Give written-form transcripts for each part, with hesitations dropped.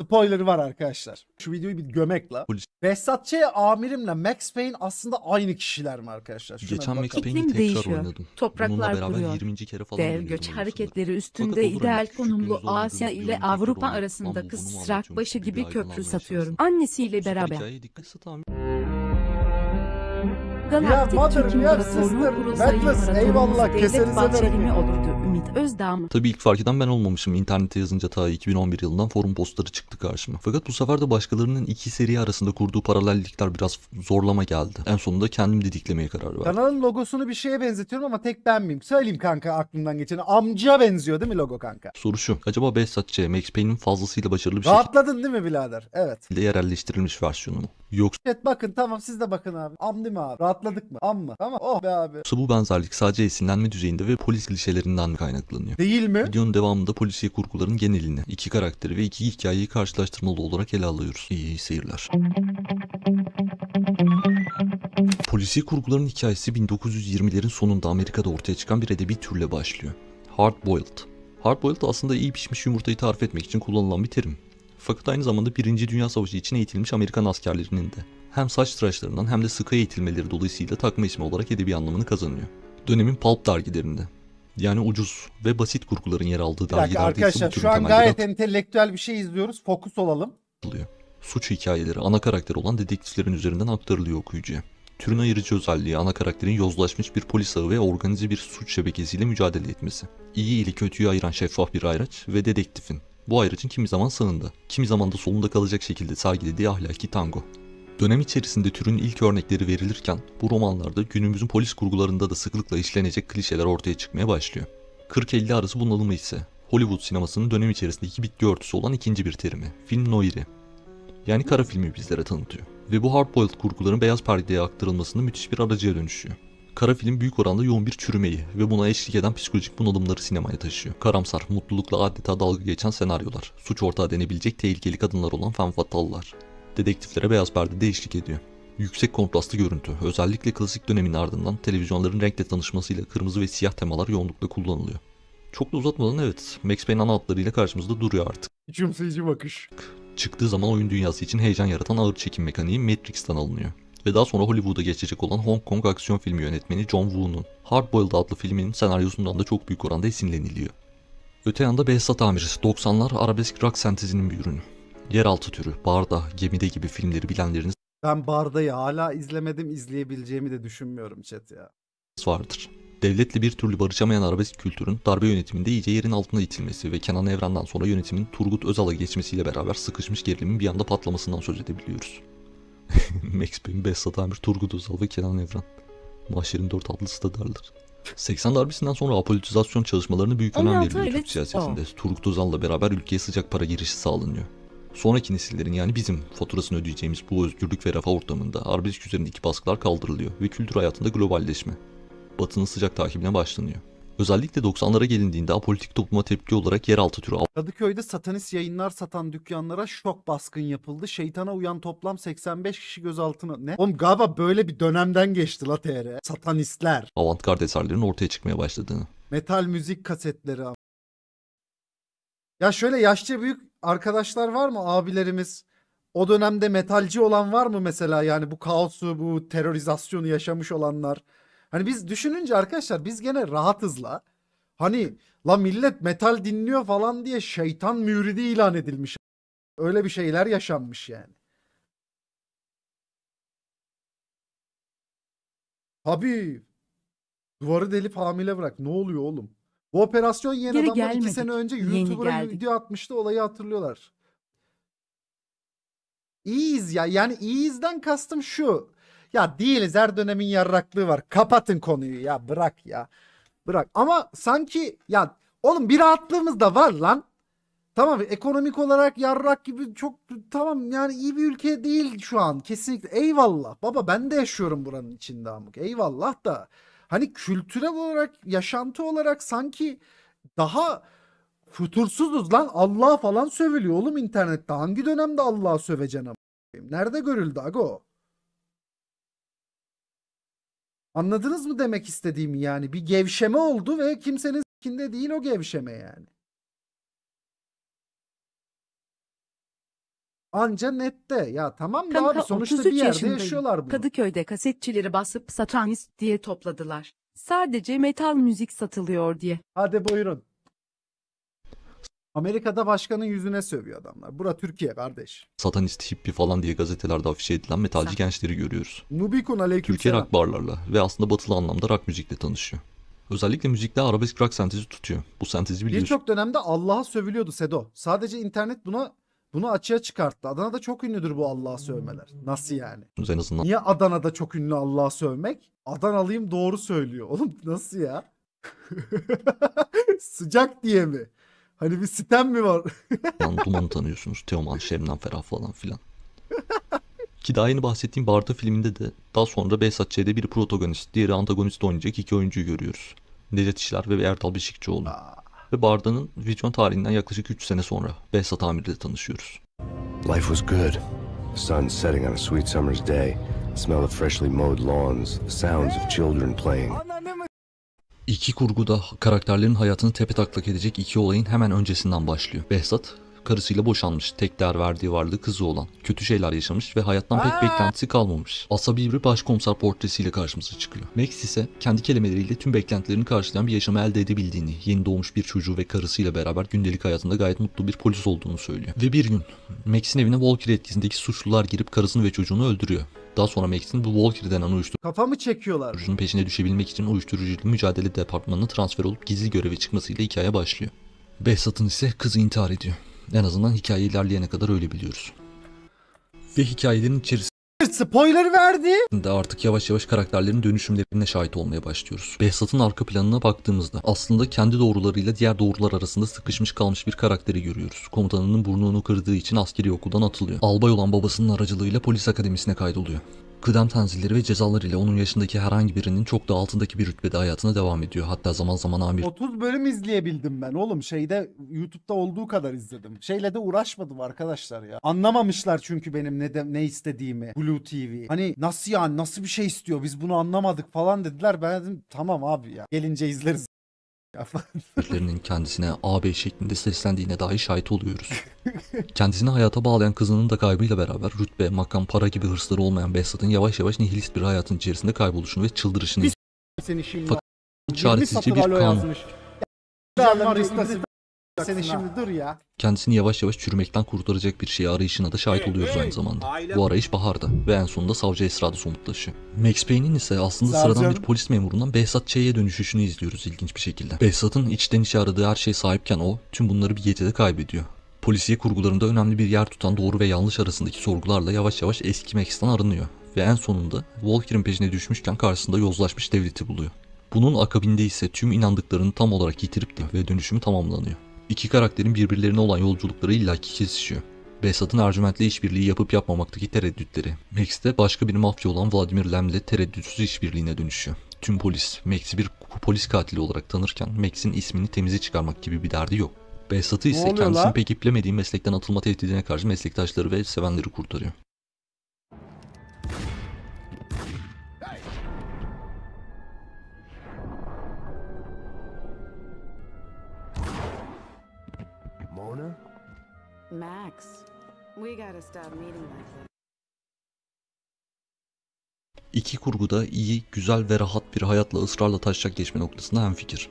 Spoiler var arkadaşlar. Şu videoyu bir gömek la. Polis. Behzat Ç. amirimle Max Payne aslında aynı kişiler mi arkadaşlar? Şuna Geçen bir Max bakalım. Payne'i İklim tekrar değişiyor, oynadım. Bununla topraklar beraber kuruyor. 20. kere falan Dev dönüyorum göç oyun hareketleri sınırı. üstünde Fakat olur ideal hani konumlu küçüklüğümüzde oynadığımız Asya bir ile oyunu tekrar Avrupa oynamak, arasında lan bu kız bunu mu sırak anlatıyormuş başı gibi gibi bir köprü aydınlanma satıyorum. yaşarsın. Annesiyle Bu sefer beraber. hikayeye dikkat tamam. Galaktik mother, Türk we are İmparatorluğu sister. kurulsaydı Atlas, eyvallah, imparatorluğumuz kesenize Devlet Bahçeli bereket. mi olurdu? Ümit Özdağ mı? Tabii ilk fark eden ben olmamışım. İnternette yazınca ta 2011 yılından forum postları çıktı karşıma. Fakat bu sefer de başkalarının iki seri arasında kurduğu paralellikler biraz zorlama geldi. En sonunda kendim didiklemeye karar verdim. Kanalın logosunu bir şeye benzetiyorum ama tek ben miyim? Söyleyeyim kanka aklımdan geçeni. Amcaya benziyor değil mi logo kanka? Soru şu. Acaba Behzat Ç. Max Payne'in fazlasıyla başarılı bir Rahatladın değil mi birader? Evet. şekilde yerelleştirilmiş versiyonu mu? Yoksa Evet bakın tamam siz de bakın abi. Am değil mi abi? Rahatladık mı? Am mı? Tamam. Oh be abi. bu benzerlik sadece esinlenme düzeyinde ve polis klişelerinden mi kaynaklanıyor? Değil mi? Videonun devamında polisiye kurguların genelini, iki karakteri ve iki hikayeyi karşılaştırmalı olarak ele alıyoruz. İyi seyirler. Polisiye kurguların hikayesi 1920'lerin sonunda Amerika'da ortaya çıkan bir edebi türle başlıyor. Hard-boiled. Hard-boiled aslında iyi pişmiş yumurtayı tarif etmek için kullanılan bir terim. Fakat aynı zamanda 1. Dünya Savaşı için eğitilmiş Amerikan askerlerinin de hem saç tıraşlarından hem de sıkı eğitilmeleri dolayısıyla takma ismi olarak edebi anlamını kazanıyor. Dönemin pulp dergilerinde, yani ucuz ve basit kurguların yer aldığı Bir dakika dergilerde ise bu arkadaşlar türün şu an temelleri gayet entelektüel bir şey izliyoruz. Fokus olalım. atılıyor. Suç hikayeleri ana karakter olan dedektiflerin üzerinden aktarılıyor okuyucuya. Türün ayırıcı özelliği ana karakterin yozlaşmış bir polis ağı ve organize bir suç şebekesiyle mücadele etmesi. İyi ile kötüyü ayıran şeffaf bir ayraç ve dedektifin bu ayracın kimi zaman sağında, kimi zaman da solunda kalacak şekilde sergilediği ahlaki tango. Dönem içerisinde türün ilk örnekleri verilirken bu romanlarda günümüzün polis kurgularında da sıklıkla işlenecek klişeler ortaya çıkmaya başlıyor. 40-50 arası bunalımı ise Hollywood sinemasının dönem içerisindeki bitki örtüsü olan ikinci bir terimi, film noiri. Yani kara filmi bizlere tanıtıyor. Ve bu hardboiled kurguların beyaz perdeye aktarılmasında müthiş bir aracıya dönüşüyor. Kara film büyük oranda yoğun bir çürümeyi ve buna eşlik eden psikolojik bunalımları sinemaya taşıyor. Karamsar, mutlulukla adeta dalga geçen senaryolar, suç ortağı denebilecek tehlikeli kadınlar olan femme fatale'lar. Dedektiflere beyaz perdede eşlik ediyor. Yüksek kontrastlı görüntü, özellikle klasik dönemin ardından televizyonların renkle tanışmasıyla kırmızı ve siyah temalar yoğunlukla kullanılıyor. Çok da uzatmadan evet, Max Payne ana hatlarıyla karşımızda duruyor artık. Cümleyici bakış. Çıktığı zaman oyun dünyası için heyecan yaratan ağır çekim mekaniği Matrix'ten alınıyor. Ve daha sonra Hollywood'a geçecek olan Hong Kong aksiyon filmi yönetmeni John Woo'nun Hard-Boiled adlı filminin senaryosundan da çok büyük oranda esinleniliyor. Öte yanda Behzat Amir, 90'lar arabesk rock sentezinin bir ürünü. Yeraltı türü, barda, gemide gibi filmleri bilenleriniz Ben Barda'yı hala izlemedim, izleyebileceğimi de düşünmüyorum chat ya. vardır. Devletle bir türlü barışamayan arabesk kültürün darbe yönetiminde iyice yerin altına itilmesi ve Kenan Evren'den sonra yönetimin Turgut Özal'a geçmesiyle beraber sıkışmış gerilimin bir anda patlamasından söz edebiliyoruz. Max Payne, Behzat Amir, Turgut Özal ve Kenan Evren. Mahşer'in 4 atlısı da derler. 80 darbesinden sonra apolitizasyon çalışmalarına büyük önem 16 veriliyor Türk evet, siyasetinde. Turgut Özal'la beraber ülkeye sıcak para girişi sağlanıyor. Sonraki nesillerin yani bizim faturasını ödeyeceğimiz bu özgürlük ve refah ortamında arabesk üzerindeki baskılar kaldırılıyor ve kültür hayatında globalleşme, Batı'nın sıcak takibine başlanıyor. Özellikle 90'lara gelindiğinde apolitik topluma tepki olarak yeraltı türü Kadıköy'de satanist yayınlar satan dükkanlara şok baskın yapıldı. Şeytana uyan toplam 85 kişi gözaltına... Ne? Oğlum galiba böyle bir dönemden geçti la TR. Satanistler. avantgard eserlerin ortaya çıkmaya başladığını. Metal müzik kasetleri. Ya şöyle yaşça büyük arkadaşlar var mı abilerimiz? O dönemde metalci olan var mı mesela, yani bu kaosu, bu terörizasyonu yaşamış olanlar? Hani biz düşününce arkadaşlar biz gene rahatız la. Hani la millet metal dinliyor falan diye şeytan müridi ilan edilmiş. Öyle bir şeyler yaşanmış yani. Tabii. Duvarı delip hamile bırak. Ne oluyor oğlum? Bu operasyon yiyen Geri adamlar 2 gelmedik. sene önce Yeni YouTuber'a geldik. video atmıştı. Olayı hatırlıyorlar. İyiyiz ya. Yani iyiyizden kastım şu. Ya değiliz, her dönemin yarraklığı var. Kapatın konuyu ya, bırak ya. Bırak. Ama sanki ya oğlum bir rahatlığımız da var lan. Tamam, ekonomik olarak yarrak gibi çok tamam, yani iyi bir ülke değil şu an kesinlikle, eyvallah baba, ben de yaşıyorum buranın içinde amık, eyvallah da hani kültürel olarak, yaşantı olarak sanki daha fütursuzuz lan. Allah falan sövülüyor oğlum internette, hangi dönemde Allah'ı söveceksin amık? Nerede görüldü ago? Anladınız mı demek istediğimi? Yani bir gevşeme oldu ve kimsenin sikinde değil o gevşeme yani. Anca nette. Ya tamam da Kanka abi sonuçta 33 bir yerde yaşındayım. yaşıyorlar bunu. Kadıköy'de kasetçileri basıp satanist diye topladılar. Sadece metal müzik satılıyor diye. Hadi buyurun. Amerika'da başkanın yüzüne sövüyor adamlar. Bura Türkiye kardeş. satanist, hippie falan diye gazetelerde afişe edilen metalci gençleri görüyoruz. Nubikun aleyküm Türkiye selam. rock barlarla ve aslında batılı anlamda rock müzikle tanışıyor. Özellikle müzikte arabesk rock sentezi tutuyor. Bu sentezi biliyorsun. Birçok dönemde Allah'a sövülüyordu Sedo. Sadece internet bunu açığa çıkarttı. Adana'da çok ünlüdür bu Allah'a sövmeler. Nasıl yani? En azından Niye Adana'da çok ünlü Allah'a sövmek? Adanalıyım doğru söylüyor. Oğlum nasıl ya? Sıcak diye mi? Hani bir sitem mi var? Duman'ı tanıyorsunuz. Teoman, Şebnem Ferah falan filan. Ki daha yeni bahsettiğim Barda filminde de daha sonra Behzat Ç'de biri protagonist, diğeri antagonist oynayacak iki oyuncuyu görüyoruz. Necdet İşler ve Erdal Beşikçioğlu. Ve Barda'nın vizyon tarihinden yaklaşık 3 sene sonra Behzat Amir ile tanışıyoruz. Life was good. The sun setting on a sweet summer's day. The smell of freshly mowed lawns. The sounds of children playing. İki kurguda karakterlerin hayatını tepetaklak edecek iki olayın hemen öncesinden başlıyor. Behzat karısıyla boşanmış, tek değer verdiği varlığı kızı olan, kötü şeyler yaşamış ve hayattan pek beklentisi kalmamış. Asabi bir başkomiser portresiyle karşımıza çıkıyor. Max ise kendi kelimeleriyle tüm beklentilerini karşılayan bir yaşamı elde edebildiğini, yeni doğmuş bir çocuğu ve karısıyla beraber gündelik hayatında gayet mutlu bir polis olduğunu söylüyor. Ve bir gün Max'in evine Walker etkisindeki suçlular girip karısını ve çocuğunu öldürüyor. Daha sonra Max'in bu Walker denen Kafamı çekiyorlar. uyuşturucunun peşine düşebilmek için uyuşturucuyla mücadele departmanına transfer olup gizli göreve çıkmasıyla hikaye başlıyor. Behzat'ın ise kızı intihar ediyor. En azından hikaye ilerleyene kadar öyle biliyoruz. Ve hikayelerin içerisinde Spoiler verdi. artık yavaş yavaş karakterlerin dönüşümlerine şahit olmaya başlıyoruz. Behzat'ın arka planına baktığımızda aslında kendi doğrularıyla diğer doğrular arasında sıkışmış kalmış bir karakteri görüyoruz. Komutanının burnunu kırdığı için askeri okuldan atılıyor. Albay olan babasının aracılığıyla polis akademisine kaydoluyor. Kıdem tenzilleri ve cezalar ile onun yaşındaki herhangi birinin çok da altındaki bir rütbede hayatına devam ediyor. Hatta zaman zaman amir 30 bölüm izleyebildim ben oğlum. YouTube'da olduğu kadar izledim. Şeyle de uğraşmadım arkadaşlar ya. Anlamamışlar çünkü benim ne istediğimi. Blue TV. Hani nasıl yani, nasıl bir şey istiyor, biz bunu anlamadık falan dediler. Ben dedim tamam abi ya. Gelince izleriz. Lerinin kendisine ağabey şeklinde seslendiğine dahi şahit oluyoruz. Kendisini hayata bağlayan kızının da kaybıyla beraber rütbe, makam, para gibi hırsları olmayan Behzat'ın yavaş yavaş nihilist bir hayatın içerisinde kayboluşunu ve çıldırışını Seni şimdi Fakat 20 çaresizce bir satır alo kanun yazmış. Seni şimdi dur ya. kendisini yavaş yavaş çürümekten kurtaracak bir şey arayışına da şahit oluyoruz aynı zamanda. Bu arayış baharda ve en sonunda savcı Esra'da somutlaşıyor. Max Payne'in ise aslında sıradan bir polis memurundan Behzat Ç'ye dönüşüşünü izliyoruz ilginç bir şekilde. Behzat'ın içten içe aradığı her şeye sahipken o tüm bunları bir gecede kaybediyor. Polisiye kurgularında önemli bir yer tutan doğru ve yanlış arasındaki sorgularla yavaş yavaş eski Max'ten arınıyor. Ve en sonunda Walker'ın peşine düşmüşken karşısında yozlaşmış devleti buluyor. Bunun akabinde ise tüm inandıklarını tam olarak yitirip ve dönüşümü tamamlanıyor. İki karakterin birbirlerine olan yolculukları illaki kesişiyor. Behzat'ın Ercüment'le işbirliği yapıp yapmamaktaki tereddütleri. Max de başka bir mafya olan Vladimir Lem'le tereddütsüz işbirliğine dönüşüyor. Tüm polis Max'i bir polis katili olarak tanırken Max'in ismini temize çıkarmak gibi bir derdi yok. Behzat'ı ise oluyor kendisini lan? pek iplemediği meslekten atılma tehdidine karşı meslektaşları ve sevenleri kurtarıyor. Mona? Max, we gotta stop meeting like this. İki kurguda iyi, güzel ve rahat bir hayatla ısrarla taşacak geçme noktasında hemfikir.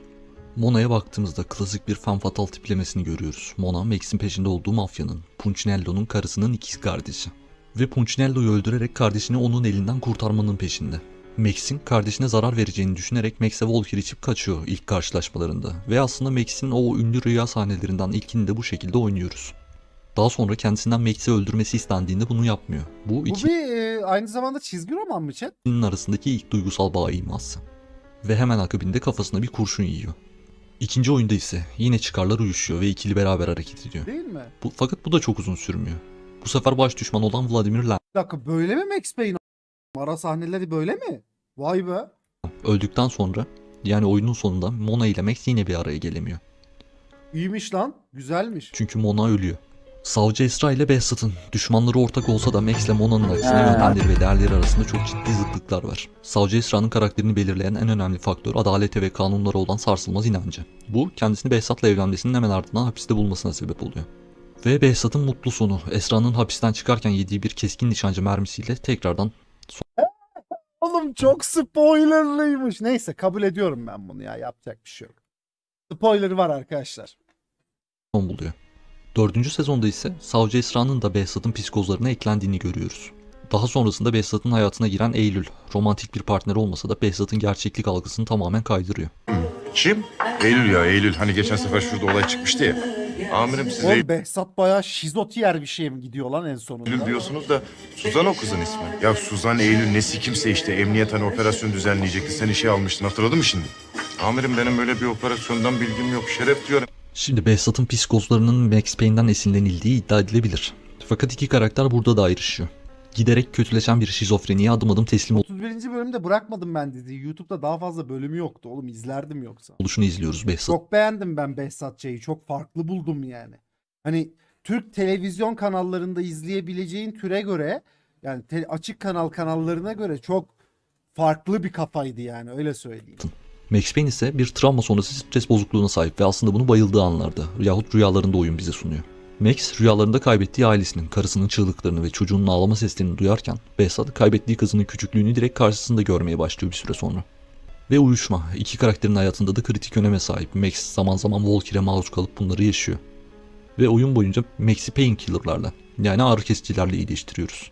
Mona'ya baktığımızda klasik bir femme fatale tiplemesini görüyoruz. Mona, Max'in peşinde olduğu mafyanın, Punchinello'nun karısının ikiz kardeşi. Ve Punchinello'yu öldürerek kardeşini onun elinden kurtarmanın peşinde. Max'in kardeşine zarar vereceğini düşünerek Max'e Walker içip kaçıyor ilk karşılaşmalarında. Ve aslında Max'in o ünlü rüya sahnelerinden ilkini de bu şekilde oynuyoruz. Daha sonra kendisinden Max'i öldürmesi istendiğinde bunu yapmıyor. Bu Bu bir aynı zamanda çizgi roman mı chat? ikisinin arasındaki ilk duygusal bağ iması. Ve hemen akabinde kafasına bir kurşun yiyor. İkinci oyunda ise yine çıkarlar uyuşuyor ve ikili beraber hareket ediyor. Değil mi? Fakat bu da çok uzun sürmüyor. Bu sefer baş düşman olan Vladimir Lem Bir dakika, böyle mi Max Payne? Ara sahneleri böyle mi? Vay be. öldükten sonra, yani oyunun sonunda Mona ile Max yine bir araya gelemiyor. İyiymiş lan. Güzelmiş. Çünkü Mona ölüyor. Savcı Esra ile Behzat'ın düşmanları ortak olsa da Max ile Mona'nın aksine yöntemleri ve değerleri arasında çok ciddi zıtlıklar var. Savcı Esra'nın karakterini belirleyen en önemli faktör adalete ve kanunlara olan sarsılmaz inancı. Bu kendisini Behzat'la evlenmesinin hemen ardından hapiste bulmasına sebep oluyor. Ve Behzat'ın mutlu sonu. Esra'nın hapisten çıkarken yediği bir keskin nişancı mermisiyle tekrardan Oğlum çok spoilerlıymış. Neyse kabul ediyorum ben bunu ya. Yapacak bir şey yok. Spoiler var arkadaşlar. son buluyor. 4. sezonda ise Savcı Esra'nın da Behzat'ın psikozlarına eklendiğini görüyoruz. Daha sonrasında Behzat'ın hayatına giren Eylül, romantik bir partner olmasa da Behzat'ın gerçeklik algısını tamamen kaydırıyor. Kim? Eylül ya Eylül. Hani geçen sefer şurada olay çıkmıştı ya. Amirim siz Oğlum Behzat bayağı şizotiyer bir şeye mi gidiyor lan en Eylül sonunda? diyorsunuz da Suzan o kızın ismi. Ya Suzan Eylül nesi kimse işte emniyet hani operasyon düzenleyecekti. Sen işe almıştın hatırladın mı şimdi? Amirim benim böyle bir operasyondan bilgim yok. Şeref diyorum. Şimdi Behzat'ın psikozlarının Max Payne'den esinlenildiği iddia edilebilir. Fakat iki karakter burada da ayrışıyor. Giderek kötüleşen bir şizofreniye adım adım teslim 31. bölümde bırakmadım ben diziyi. YouTube'da daha fazla bölümü yoktu oğlum, izlerdim yoksa. oluşunu izliyoruz Behzat. Çok beğendim ben Behzat Ç'yi. Çok farklı buldum yani. Hani Türk televizyon kanallarında izleyebileceğin türe göre, yani açık kanallarına göre çok farklı bir kafaydı yani, öyle söyleyeyim. Max Payne ise bir travma sonrası stres bozukluğuna sahip ve aslında bunu bayıldığı anlarda yahut rüyalarında oyun bize sunuyor. Max rüyalarında kaybettiği ailesinin, karısının çığlıklarını ve çocuğunun ağlama seslerini duyarken Behzat kaybettiği kızının küçüklüğünü direkt karşısında görmeye başlıyor bir süre sonra. Ve uyuşma, iki karakterin hayatında da kritik öneme sahip. Max zaman zaman Walker'e maruz kalıp bunları yaşıyor. Ve oyun boyunca Max'i painkiller'larla, yani ağrı kesicilerle iyileştiriyoruz.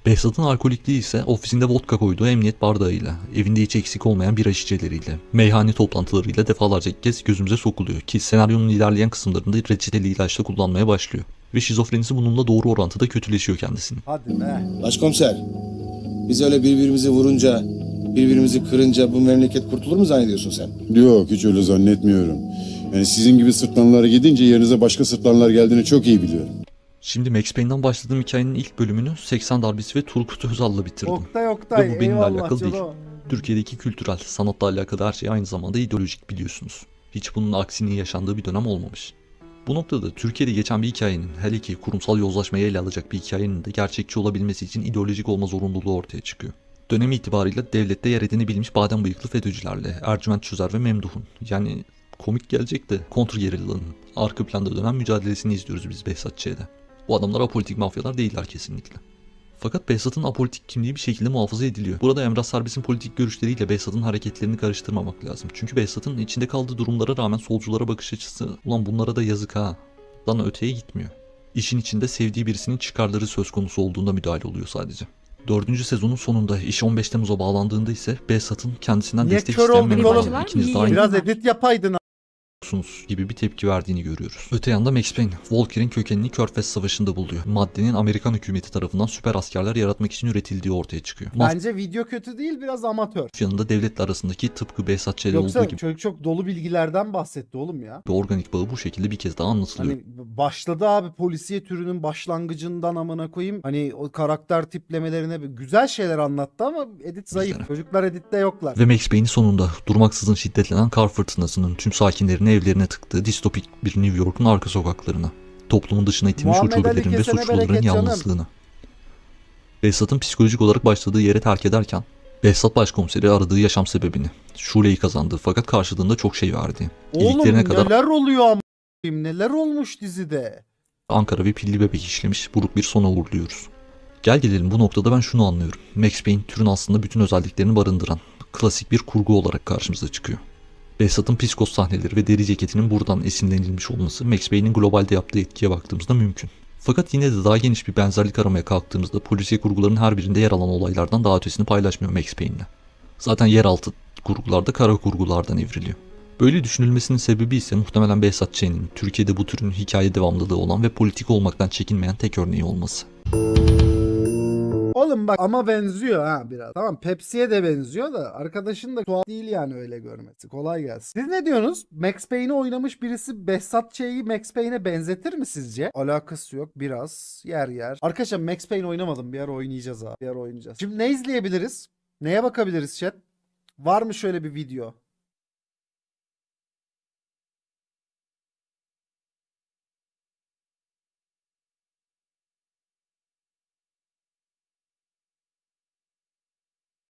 Behzat'ın alkolikliği ise ofisinde vodka koyduğu emniyet bardağıyla, evinde hiç eksik olmayan bira şişeleriyle, meyhane toplantılarıyla defalarca kez gözümüze sokuluyor ki senaryonun ilerleyen kısımlarında reçeteli ilaçla kullanmaya başlıyor. Ve şizofrenisi bununla doğru orantıda kötüleşiyor kendisini. Hadi be. Başkomiser, biz öyle birbirimizi vurunca, birbirimizi kırınca bu memleket kurtulur mu zannediyorsun sen? Yok, hiç öyle zannetmiyorum. Yani sizin gibi sırtlanlara gidince yerinize başka sırtlanlar geldiğini çok iyi biliyorum. Şimdi Max Payne'den başladığım hikayenin ilk bölümünü 80 darbesi ve Turgut Özal'la bitirdim. Oktay Ve bu benimle eyvallah alakalı değil. Çolo. Türkiye'deki kültürel, sanatla alakalı her şey aynı zamanda ideolojik biliyorsunuz. Hiç bunun aksinin yaşandığı bir dönem olmamış. Bu noktada Türkiye'de geçen bir hikayenin, hele ki kurumsal yozlaşmayı ele alacak bir hikayenin de gerçekçi olabilmesi için ideolojik olma zorunluluğu ortaya çıkıyor. Dönem itibarıyla devlette yer edinebilmiş badem bıyıklı FETÖ'cülerle Ercüment Çözer ve Memduh'un, yani komik gelecek de kontrgerillanın arka planda dönen mücadelesini izliyoruz biz Behzat Ç'de. Bu adamlar apolitik mafyalar değiller kesinlikle. Fakat Behzat'ın apolitik kimliği bir şekilde muhafaza ediliyor. Burada Emrah Serbest'in politik görüşleriyle Behzat'ın hareketlerini karıştırmamak lazım. Çünkü Behzat'ın içinde kaldığı durumlara rağmen solculara bakış açısı, ulan bunlara da yazık ha, dan öteye gitmiyor. İşin içinde sevdiği birisinin çıkarları söz konusu olduğunda müdahale oluyor sadece. 4. sezonun sonunda iş 15 Temmuz'a bağlandığında ise Behzat'ın kendisinden Niye destek kör isteyen oldun memurlar, oğlum? ikiniz de aynı Biraz edit yapaydın. gibi bir tepki verdiğini görüyoruz. Öte yanda Max Payne, Walker'in kökenini Körfez Savaşı'nda buluyor. Maddenin Amerikan hükümeti tarafından süper askerler yaratmak için üretildiği ortaya çıkıyor. Bence video kötü değil, biraz amatör. Mafyanın da devletle arasındaki tıpkı Behzat Ç'de olduğu Yoksa gibi çocuk çok dolu bilgilerden bahsetti oğlum ya. bir organik bağı bu şekilde bir kez daha anlatılıyor. Hani başladı abi polisiye türünün başlangıcından amına koyayım. Hani o karakter tiplemelerine güzel şeyler anlattı ama edit zayıf. Bizlere. Çocuklar editte yoklar. Ve Max Payne'in sonunda durmaksızın şiddetlenen kar fırtınasının tüm sakinlerini evlerine tıktığı distopik bir New York'un arka sokaklarına, toplumun dışına itilmiş Muhammed Ali uçurtelerin ve kesene suçluların bereket canım. yalnızlığına. Behzat'ın psikolojik olarak başladığı yeri terk ederken Behzat başkomiseri aradığı yaşam sebebini, Şule'yi kazandı fakat karşılığında çok şey verdi. Oğlum İliklerine kadar neler oluyor amına koyayım, neler olmuş dizide. Ankara ve Pilli Bebek işlemiş, buruk bir sona uğurluyoruz. Gel gelelim bu noktada ben şunu anlıyorum. Max Payne türün aslında bütün özelliklerini barındıran klasik bir kurgu olarak karşımıza çıkıyor. Behzat'ın psikos sahneleri ve deri ceketinin buradan esinlenilmiş olması Max Payne'in globalde yaptığı etkiye baktığımızda mümkün. Fakat yine de daha geniş bir benzerlik aramaya kalktığımızda polisiye kurguların her birinde yer alan olaylardan daha ötesini paylaşmıyor Max Payne'le. Zaten yeraltı kurgularda kara kurgulardan evriliyor. Böyle düşünülmesinin sebebi ise muhtemelen Behzat Ç'nin Türkiye'de bu türün hikaye devamlılığı olan ve politik olmaktan çekinmeyen tek örneği olması. Oğlum bak ama benziyor ha biraz. Tamam Pepsi'ye de benziyor da arkadaşın da tuhaf değil yani öyle görmesi. Kolay gelsin. Siz ne diyorsunuz? Max Payne'i oynamış birisi Behzat Ç'yi Max Payne'e benzetir mi sizce? Alakası yok biraz. Yer yer. Arkadaşlar Max Payne oynamadım. Bir ara oynayacağız abi. Bir ara oynayacağız. Şimdi ne izleyebiliriz? Neye bakabiliriz chat? Var mı şöyle bir video?